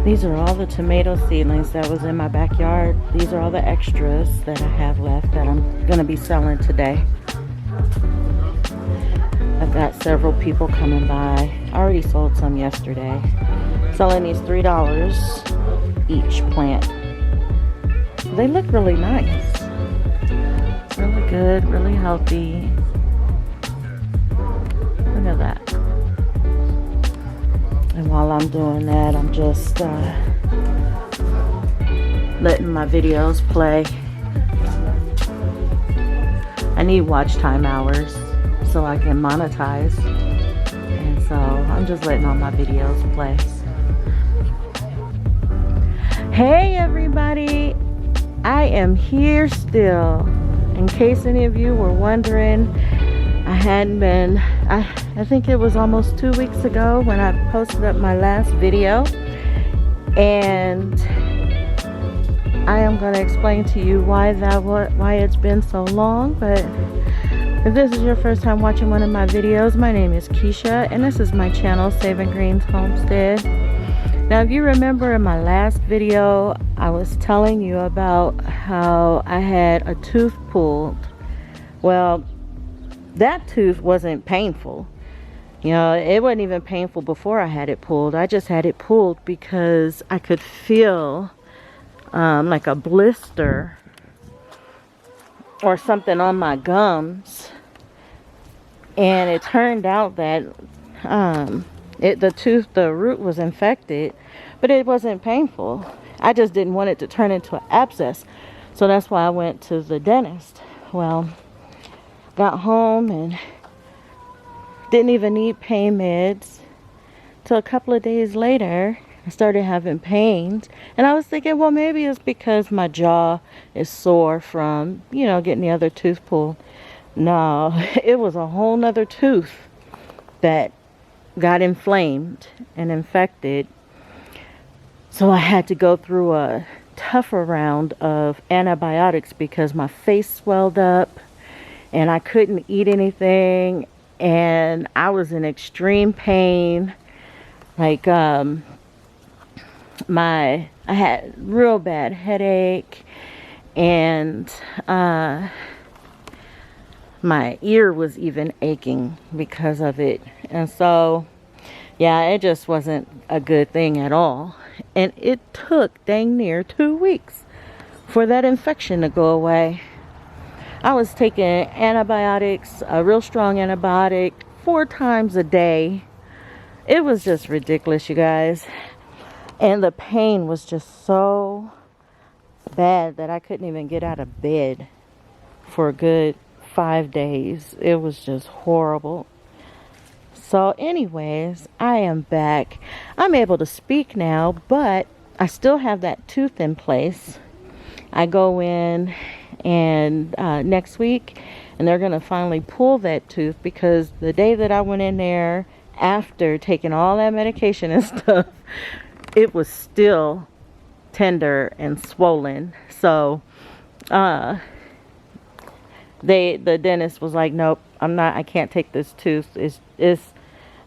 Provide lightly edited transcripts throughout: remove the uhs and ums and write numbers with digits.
These are all the tomato seedlings that was in my backyard. These are all the extras that I have left that I'm gonna be selling today. I've got several people coming by. I already sold some yesterday. Selling these $3 each plant. They look really nice. Really good, really healthy. Look at that. And while I'm doing that, I'm just letting my videos play. I need watch time hours so I can monetize. And so I'm just letting all my videos play. Hey everybody, I am here still. In case any of you were wondering, I hadn't been, I think it was almost 2 weeks ago when I posted up my last video, and I am going to explain to you why it's been so long. But if this is your first time watching one of my videos, my name is Keisha and this is my channel, Saving Greens Homestead. Now, if you remember in my last video, I was telling you about how I had a tooth pulled. Well, that tooth wasn't painful. You know, it wasn't even painful before I had it pulled. I just had it pulled because I could feel like a blister or something on my gums. And it turned out that the root was infected, but it wasn't painful. I just didn't want it to turn into an abscess. So that's why I went to the dentist. Well, got home and didn't even need pain meds. Till a couple of days later, I started having pains. And I was thinking, well, maybe it's because my jaw is sore from, you know, getting the other tooth pulled. No, it was a whole nother tooth that got inflamed and infected. So I had to go through a tougher round of antibiotics because my face swelled up and I couldn't eat anything and I was in extreme pain. Like I had real bad headache, and my ear was even aching because of it. And so yeah, it just wasn't a good thing at all. And it took dang near 2 weeks for that infection to go away. I was taking antibiotics, a real strong antibiotic, 4 times a day. It was just ridiculous, you guys. And the pain was just so bad that I couldn't even get out of bed for a good 5 days. It was just horrible. So anyways, I am back. I'm able to speak now, but I still have that tooth in place. I go in and next week, and they're going to finally pull that tooth, because the day that I went in there after taking all that medication and stuff, it was still tender and swollen. So the dentist was like, nope, I can't take this tooth.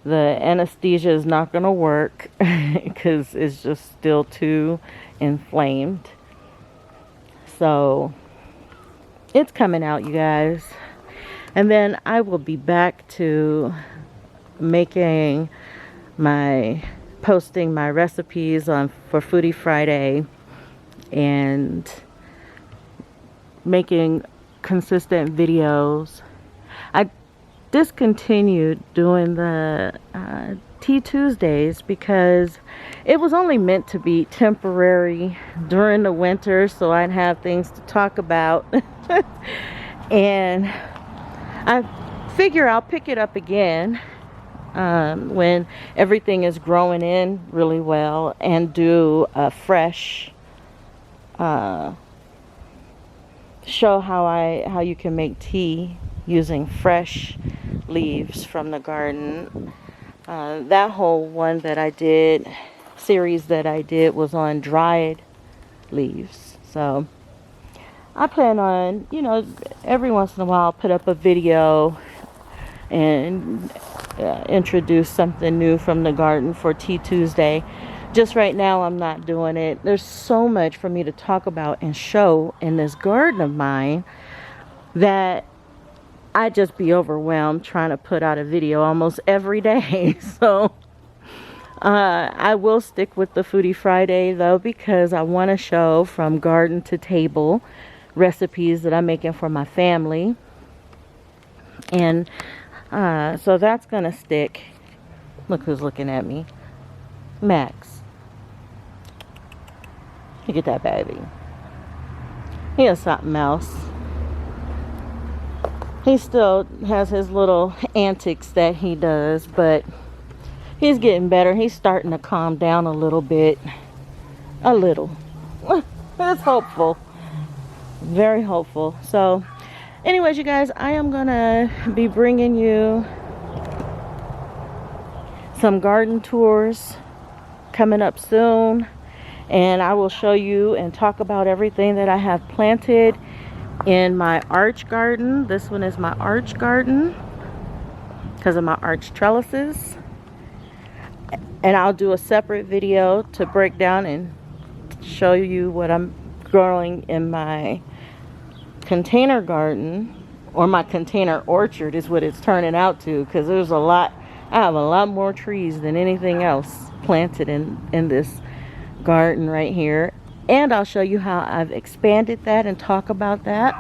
The anesthesia is not going to work because it's just still too inflamed. So it's coming out, you guys. And then I will be back to posting my recipes for Foodie Friday and making consistent videos. I discontinued doing the Tea Tuesdays because it was only meant to be temporary during the winter, so I'd have things to talk about. And I figure I'll pick it up again when everything is growing in really well, and do a fresh show how you can make tea using fresh leaves from the garden. That whole series that I did was on dried leaves. So I plan on, every once in a while put up a video and introduce something new from the garden for Tea Tuesday. just right now I'm not doing it. There's so much for me to talk about and show in this garden of mine that I just be overwhelmed trying to put out a video almost every day. So I will stick with the Foodie Friday though, because I want to show from garden to table recipes that I'm making for my family. And so that's gonna stick. Look who's looking at me. Max. Look at that baby. He is something else. He still has his little antics that he does, but he's getting better. He's starting to calm down a little bit. A little. It's hopeful. Very hopeful. So, anyways, you guys, I am going to be bringing you some garden tours coming up soon. And I will show you and talk about everything that I have planted in my arch garden. This one is my arch garden because of my arch trellises. And I'll do a separate video to break down and show you what I'm growing in my container garden, or my container orchard is what it's turning out to, because there's a lot. I have a lot more trees than anything else planted in this garden right here. And I'll show you how I've expanded that and talk about that.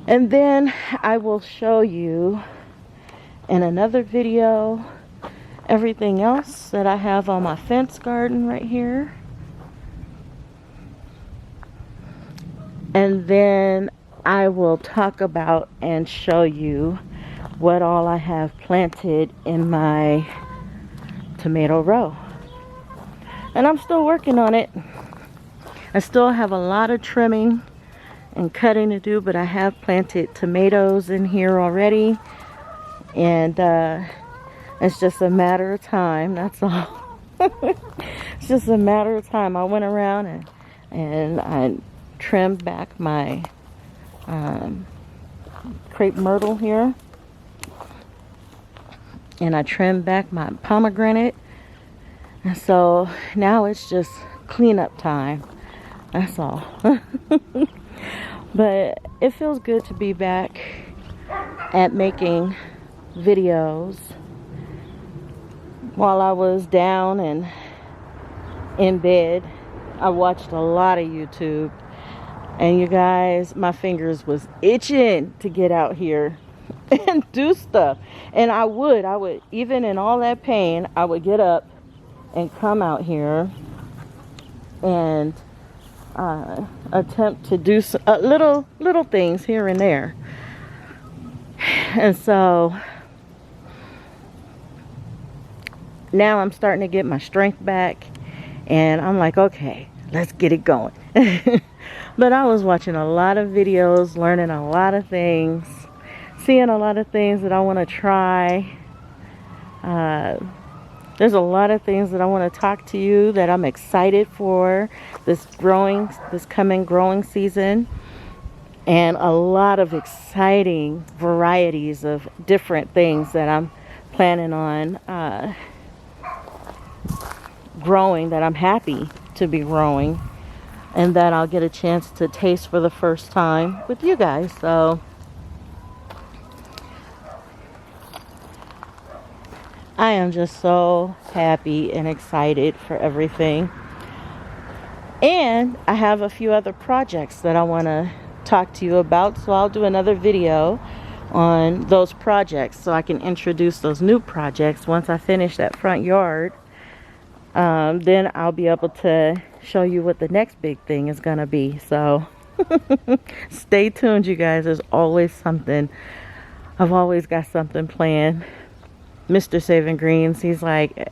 And then I will show you in another video everything else that I have on my fence garden right here. And then I will talk about and show you what all I have planted in my tomato row. And I'm still working on it. I still have a lot of trimming and cutting to do, but I have planted tomatoes in here already. And it's just a matter of time, that's all. It's just a matter of time. I went around and I trimmed back my crepe myrtle here. And I trimmed back my pomegranate. And so now it's just cleanup time. That's all. But it feels good to be back at making videos. While I was down and in bed, I watched a lot of YouTube. And you guys, my fingers was itching to get out here and do stuff. And I would, even in all that pain, I would get up and come out here and attempt to do some, little things here and there. And so now I'm starting to get my strength back, and I'm like, okay, let's get it going. But I was watching a lot of videos, learning a lot of things, seeing a lot of things that I want to try. There's a lot of things that I want to talk to you that I'm excited for this coming growing season, and a lot of exciting varieties of different things that I'm planning on growing, that I'm happy to be growing, and that I'll get a chance to taste for the first time with you guys. So I am just so happy and excited for everything. And I have a few other projects that I want to talk to you about, so I'll do another video on those projects so I can introduce those new projects once I finish that front yard. Then I'll be able to show you what the next big thing is gonna be. So stay tuned, you guys. There's always something. I've always got something planned. Mr. Saving Greens, he's like,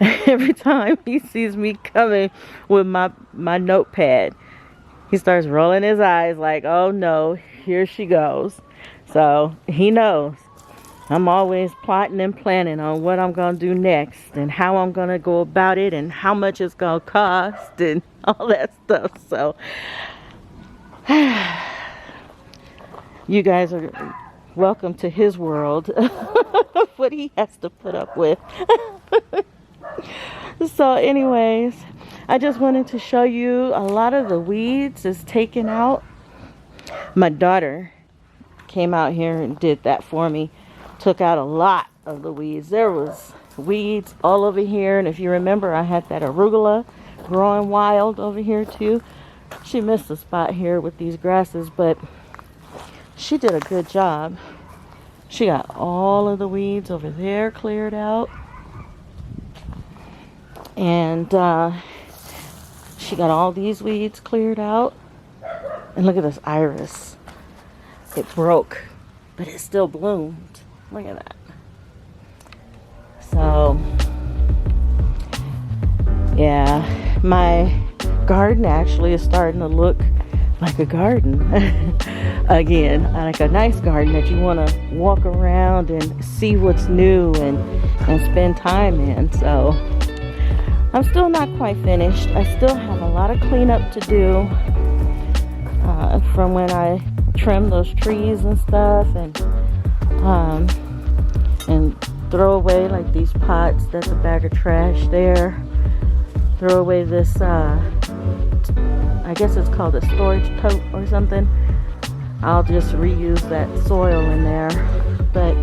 every time he sees me coming with my notepad, he starts rolling his eyes like, oh no, here she goes. So he knows I'm always plotting and planning on what I'm going to do next, and how I'm going to go about it, and how much it's going to cost, and all that stuff. So you guys are welcome to his world. What he has to put up with. So anyways, I just wanted to show you a lot of the weeds is taken out. My daughter came out here and did that for me. Took out a lot of the weeds. There was weeds all over here. And if you remember, I had that arugula growing wild over here too. She missed a spot here with these grasses, but she did a good job. She got all of the weeds over there cleared out. And she got all these weeds cleared out. And look at this iris. It broke, but it still bloomed. Look at that. So, yeah, my garden actually is starting to look like a garden again, like a nice garden that you want to walk around and see what's new and spend time in. So I'm still not quite finished. I still have a lot of cleanup to do from when I trimmed those trees and stuff, and throw away like these pots. That's a bag of trash there. Throw away this I guess it's called a storage tote or something. I'll just reuse that soil in there. But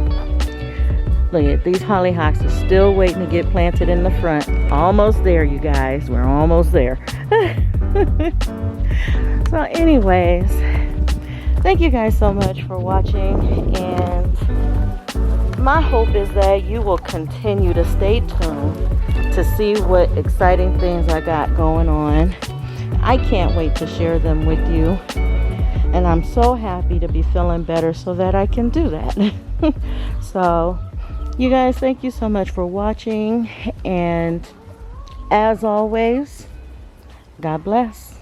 look at these hollyhocks are still waiting to get planted in the front. Almost there, you guys. We're almost there. So anyways, thank you guys so much for watching, and my hope is that you will continue to stay tuned to see what exciting things I got going on. I can't wait to share them with you, and I'm so happy to be feeling better so that I can do that. So you guys, thank you so much for watching, and as always, God bless.